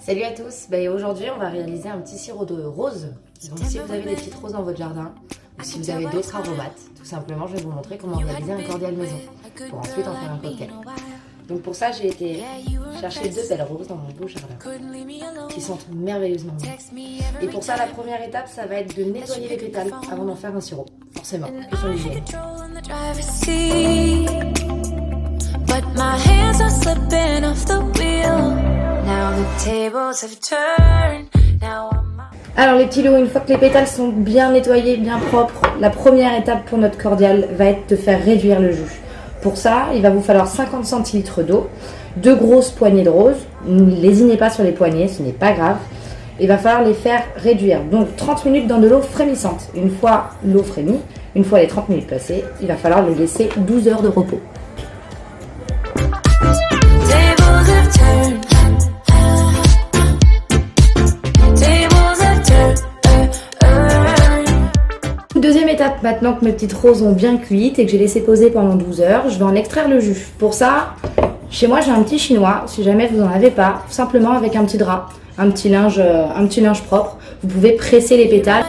Salut à tous, aujourd'hui on va réaliser un petit sirop de rose. Donc si vous avez des petites roses dans votre jardin ou si vous avez d'autres aromates, tout simplement je vais vous montrer comment réaliser un cordial maison pour ensuite en faire un cocktail. Donc pour ça j'ai été chercher 2 belles roses dans mon beau jardin qui sentent merveilleusement bon. Et pour ça la première étape ça va être de nettoyer les pétales avant d'en faire un sirop, forcément, question d'hygiène. But my hands are slipping off the wheel. Now the tables have turned. Alors les petits lots, une fois que les pétales sont bien nettoyés, bien propres, la première étape pour notre cordial va être de faire réduire le jus. Pour ça, il va vous falloir 50 centilitres d'eau, 2 grosses poignées de roses. Ne lésinez pas sur les poignées, ce n'est pas grave. Il va falloir les faire réduire. Donc 30 minutes dans de l'eau frémissante. Une fois l'eau frémie, une fois les 30 minutes passées, il va falloir les laisser 12 heures de repos. Deuxième étape, maintenant que mes petites roses ont bien cuites et que j'ai laissé poser pendant 12 heures, je vais en extraire le jus. Pour ça, chez moi j'ai un petit chinois, si jamais vous n'en avez pas, simplement avec un petit drap, un petit linge propre, vous pouvez presser les pétales.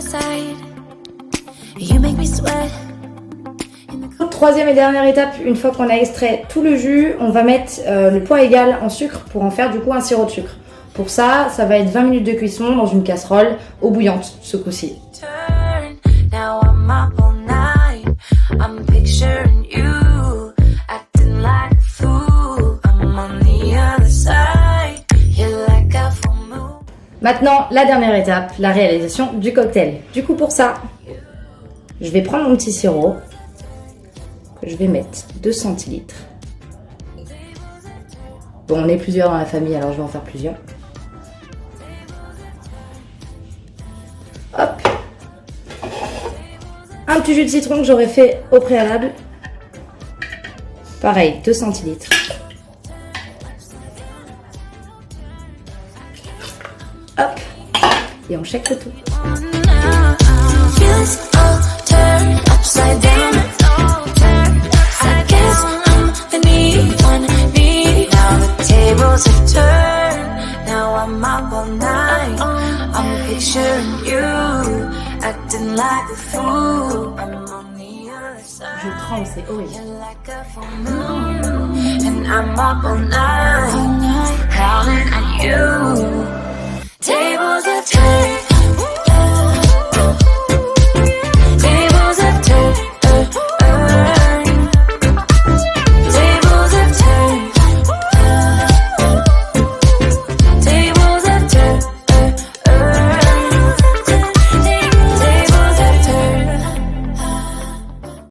Troisième et dernière étape, une fois qu'on a extrait tout le jus, on va mettre le poids égal en sucre pour en faire du coup un sirop de sucre. Pour ça, ça va être 20 minutes de cuisson dans une casserole eau bouillante ce coup-ci. Maintenant, la dernière étape, la réalisation du cocktail. Du coup, pour ça, je vais prendre mon petit sirop que je vais mettre 2 centilitres. Bon, on est plusieurs dans la famille, alors je vais en faire plusieurs. Hop. Un petit jus de citron que j'aurais fait au préalable. Pareil, 2 centilitres. Hop. Et on shake le tout. Je tremble, c'est horrible. And I'm up all night, counting on you. Tables are turned.